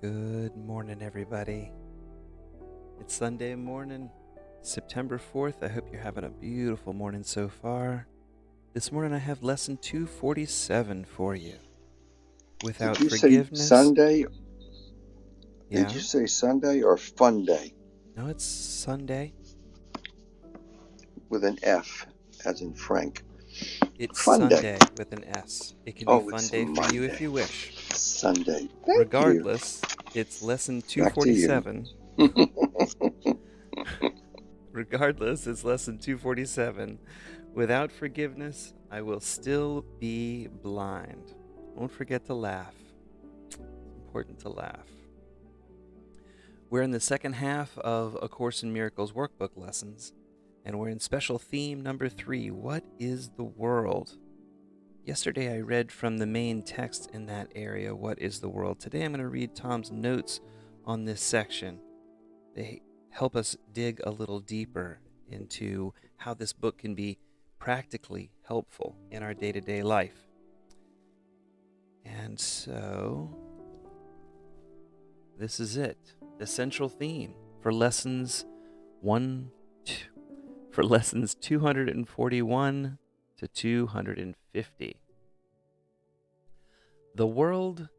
Good morning, everybody. It's Sunday morning, September 4th. I hope you're having a beautiful morning so far. This morning I have lesson 247 for you. Without Did you forgiveness. say Sunday? Yeah. Did you say Sunday or fun day? No, it's Sunday. With an F, as in Frank. It's Fun day. Sunday with an S. It can be Oh, fun it's day for you if Monday. you wish. Sunday. Thank Regardless, it's lesson Back to you. 247. Regardless, it's lesson 247. Without forgiveness, I will still be blind. Don't forget to laugh. It's important to laugh. We're in the second half of A Course in Miracles workbook lessons, and we're in special theme number 3, What is the World? Yesterday I read from the main text in that area, What is the World? Today I'm going to read Tom's notes on this section. They help us dig a little deeper into how this book can be practically helpful in our day-to-day life. And so, this is it, the central theme for lessons 241 to 250. The world,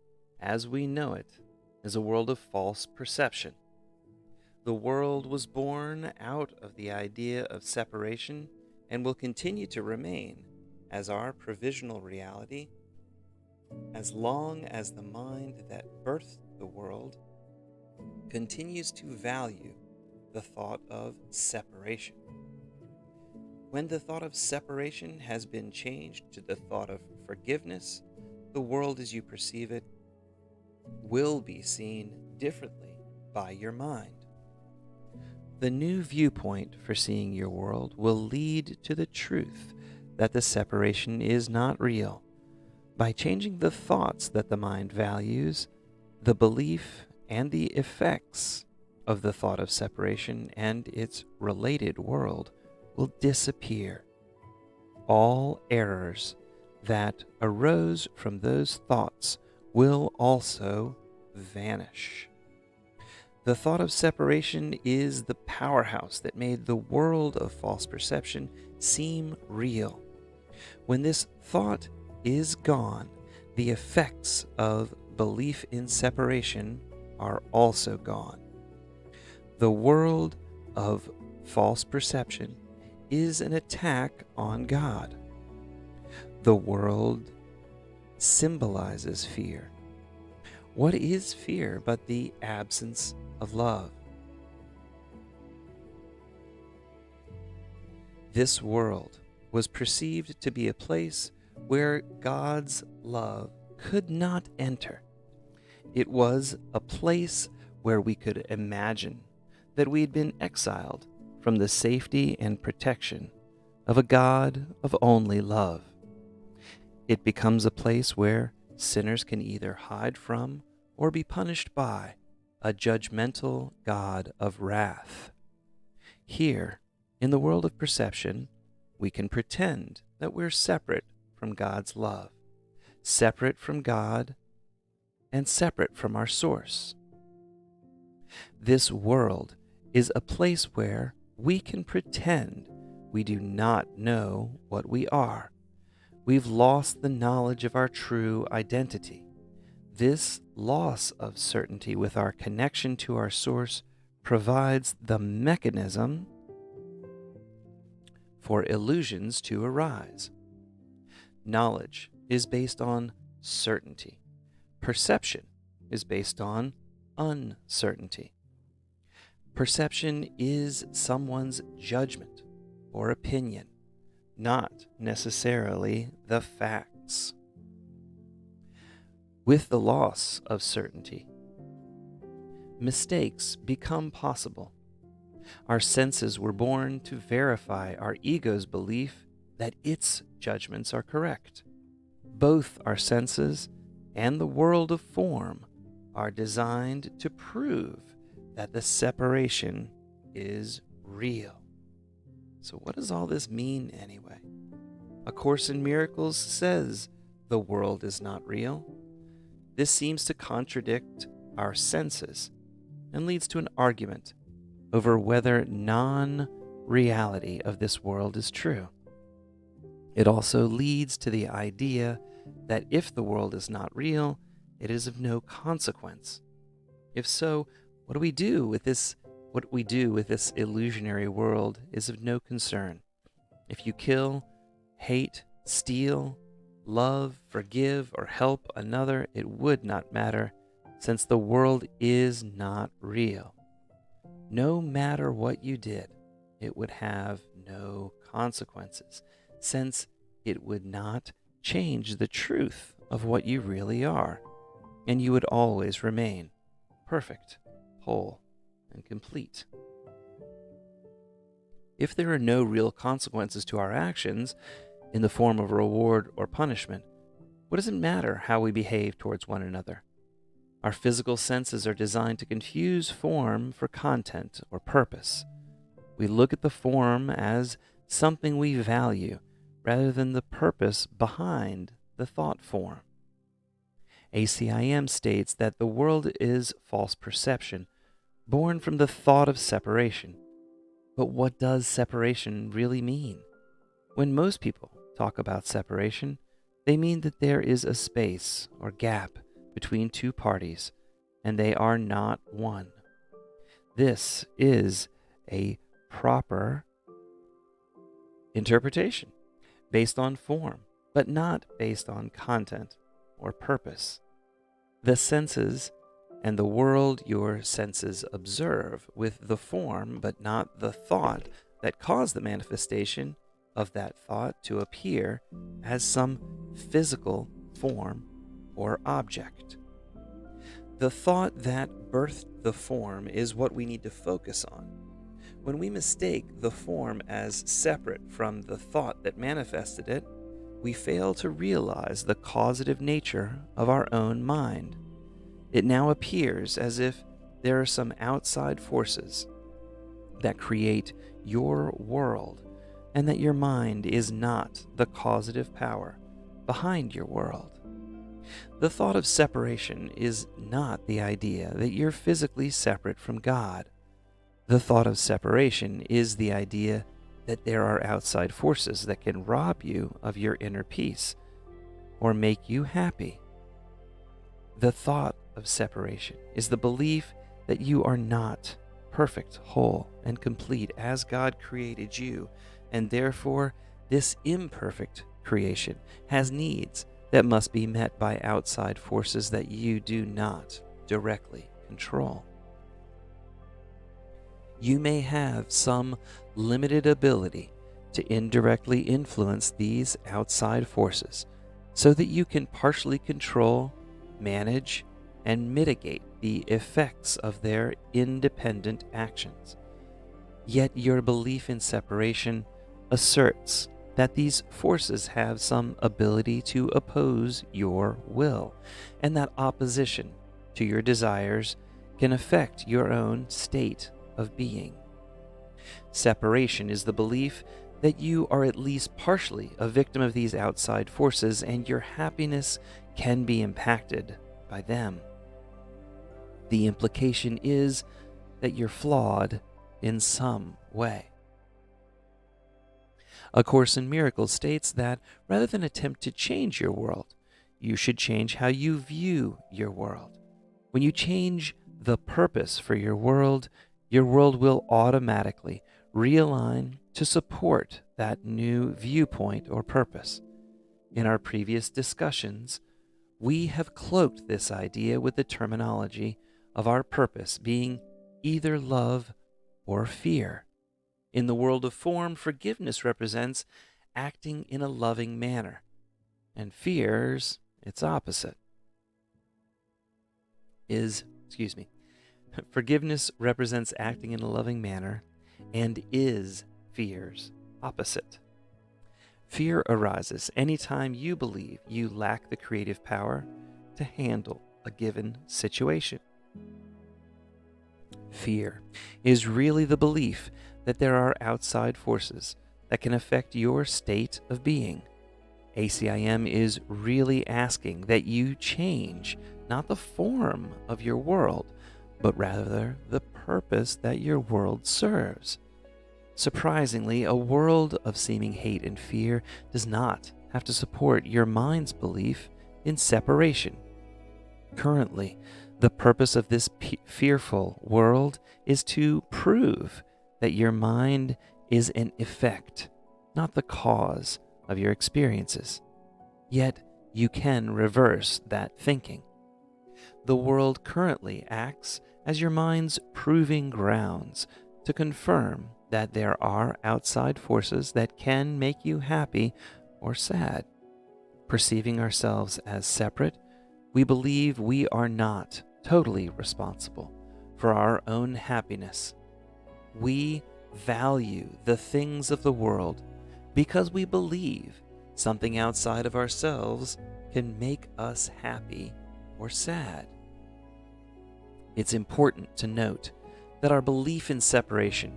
as we know it, is a world of false perception. The world was born out of the idea of separation and will continue to remain as our provisional reality as long as the mind that birthed the world continues to value the thought of separation. When the thought of separation has been changed to the thought of forgiveness, the world as you perceive it will be seen differently by your mind. The new viewpoint for seeing your world will lead to the truth that the separation is not real. By changing the thoughts that the mind values, the belief and the effects of the thought of separation and its related world will disappear. All errors that arose from those thoughts will also vanish. The thought of separation is the powerhouse that made the world of false perception seem real. When this thought is gone, the effects of belief in separation are also gone. The world of false perception is an attack on God. The world symbolizes fear. What is fear but the absence of love? This world was perceived to be a place where God's love could not enter. It was a place where we could imagine that we had been exiled from the safety and protection of a God of only love. It becomes a place where sinners can either hide from or be punished by a judgmental God of wrath. Here, in the world of perception, we can pretend that we're separate from God's love, separate from God, and separate from our source. This world is a place where we can pretend we do not know what we are. We've lost the knowledge of our true identity. This loss of certainty with our connection to our source provides the mechanism for illusions to arise. Knowledge is based on certainty. Perception is based on uncertainty. Perception is someone's judgment or opinion, not necessarily the facts. With the loss of certainty, mistakes become possible. Our senses were born to verify our ego's belief that its judgments are correct. Both our senses and the world of form are designed to prove that the separation is real. So what does all this mean anyway? A Course in Miracles says the world is not real. This seems to contradict our senses and leads to an argument over whether non-reality of this world is true. It also leads to the idea that if the world is not real, it is of no consequence. If so, what we do with this illusionary world is of no concern. If you kill, hate, steal, love, forgive, or help another, it would not matter, since the world is not real. No matter what you did, it would have no consequences, since it would not change the truth of what you really are, and you would always remain perfect, whole, and complete. If there are no real consequences to our actions, in the form of reward or punishment, what does it matter how we behave towards one another? Our physical senses are designed to confuse form for content or purpose. We look at the form as something we value rather than the purpose behind the thought form. ACIM states that the world is false perception, born from the thought of separation. But what does separation really mean? When most people talk about separation, they mean that there is a space or gap between two parties, and they are not one. This is a proper interpretation based on form, but not based on content or purpose. The senses and the world your senses observe with the form, but not the thought that caused the manifestation of that thought to appear as some physical form or object. The thought that birthed the form is what we need to focus on. When we mistake the form as separate from the thought that manifested it, we fail to realize the causative nature of our own mind. It now appears as if there are some outside forces that create your world, and that your mind is not the causative power behind your world. The thought of separation is not the idea that you're physically separate from God. The thought of separation is the idea that there are outside forces that can rob you of your inner peace or make you happy. The thought of separation is the belief that you are not perfect, whole, and complete as God created you, and therefore this imperfect creation has needs that must be met by outside forces that you do not directly control. You may have some limited ability to indirectly influence these outside forces so that you can partially control, manage, and mitigate the effects of their independent actions. Yet your belief in separation asserts that these forces have some ability to oppose your will, and that opposition to your desires can affect your own state of being. Separation is the belief that you are at least partially a victim of these outside forces, and your happiness can be impacted by them. The implication is that you're flawed in some way. A Course in Miracles states that rather than attempt to change your world, you should change how you view your world. When you change the purpose for your world will automatically realign to support that new viewpoint or purpose. In our previous discussions, we have cloaked this idea with the terminology of our purpose being either love or fear. In the world of form, forgiveness represents acting in a loving manner, and fear's its opposite. Forgiveness represents acting in a loving manner and is fear's opposite. Fear arises anytime you believe you lack the creative power to handle a given situation. Fear is really the belief that there are outside forces that can affect your state of being. ACIM is really asking that you change not the form of your world, but rather the purpose that your world serves. Surprisingly, a world of seeming hate and fear does not have to support your mind's belief in separation. Currently, the purpose of this fearful world is to prove that your mind is an effect, not the cause of your experiences. Yet, you can reverse that thinking. The world currently acts as your mind's proving grounds to confirm that there are outside forces that can make you happy or sad. Perceiving ourselves as separate, we believe we are not totally responsible for our own happiness. We value the things of the world because we believe something outside of ourselves can make us happy or sad. It's important to note that our belief in separation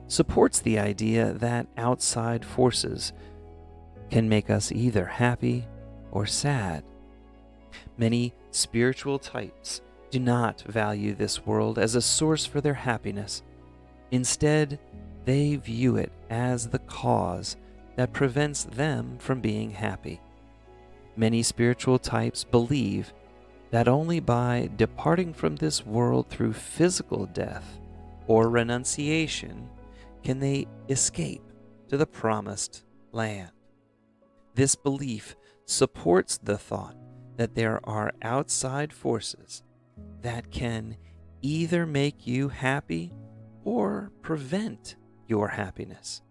supports the idea that outside forces can make us either happy or sad. Many spiritual types do not value this world as a source for their happiness. Instead, they view it as the cause that prevents them from being happy. Many spiritual types believe that only by departing from this world through physical death or renunciation can they escape to the promised land. This belief supports the thought that there are outside forces that can either make you happy or prevent your happiness.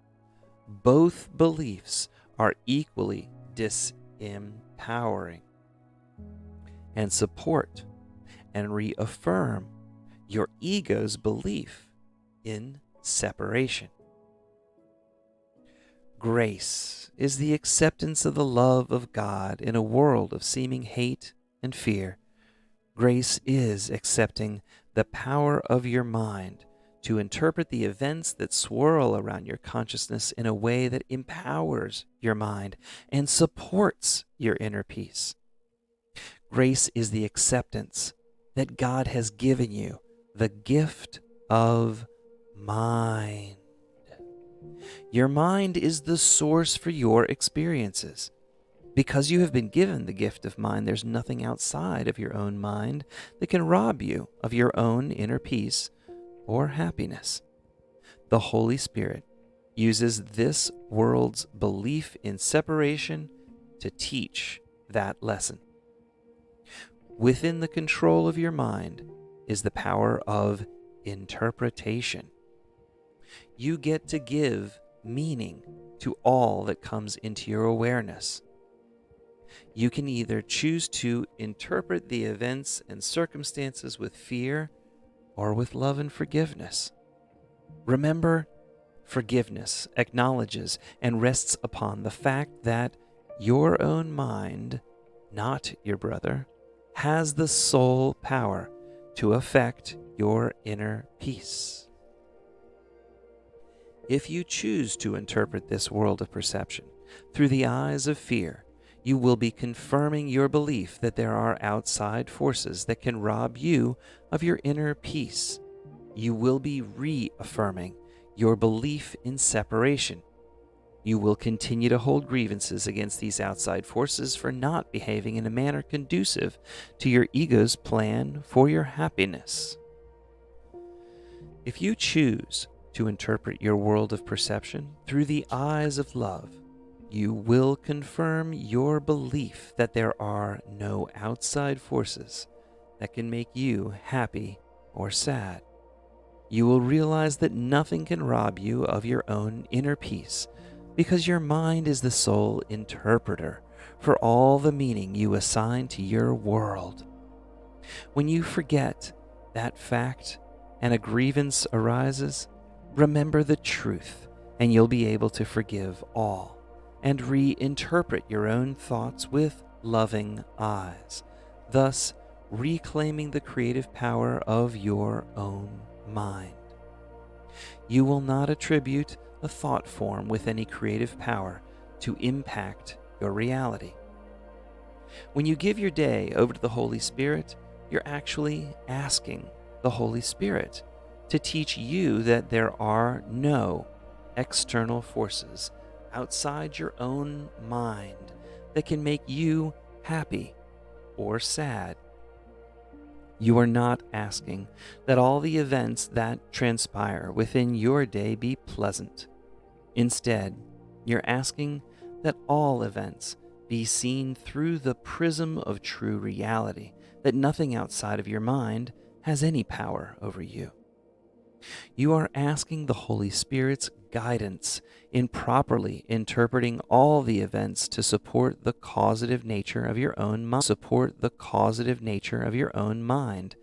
Both beliefs are equally disempowering and support and reaffirm your ego's belief in separation. Grace is the acceptance of the love of God in a world of seeming hate and fear. Grace is accepting the power of your mind to interpret the events that swirl around your consciousness in a way that empowers your mind and supports your inner peace. Grace is the acceptance that God has given you the gift of mind. Your mind is the source for your experiences. Because you have been given the gift of mind, there's nothing outside of your own mind that can rob you of your own inner peace or happiness. The Holy Spirit uses this world's belief in separation to teach that lesson. Within the control of your mind is the power of interpretation. You get to give meaning to all that comes into your awareness. You can either choose to interpret the events and circumstances with fear or with love and forgiveness. Remember, forgiveness acknowledges and rests upon the fact that your own mind, not your brother, has the sole power to affect your inner peace. If you choose to interpret this world of perception through the eyes of fear, you will be confirming your belief that there are outside forces that can rob you of your inner peace. You will be reaffirming your belief in separation. You will continue to hold grievances against these outside forces for not behaving in a manner conducive to your ego's plan for your happiness. If you choose to interpret your world of perception through the eyes of love, you will confirm your belief that there are no outside forces that can make you happy or sad. You will realize that nothing can rob you of your own inner peace because your mind is the sole interpreter for all the meaning you assign to your world. When you forget that fact and a grievance arises, remember the truth and you'll be able to forgive all and reinterpret your own thoughts with loving eyes, thus reclaiming the creative power of your own mind. You will not attribute a thought form with any creative power to impact your reality. When you give your day over to the Holy Spirit, You're actually asking the Holy Spirit to teach you that there are no external forces outside your own mind that can make you happy or sad. You are not asking that all the events that transpire within your day be pleasant. Instead, you're asking that all events be seen through the prism of true reality, that nothing outside of your mind has any power over you. You are asking the Holy Spirit's guidance in properly interpreting all the events to support the causative nature of your own mind.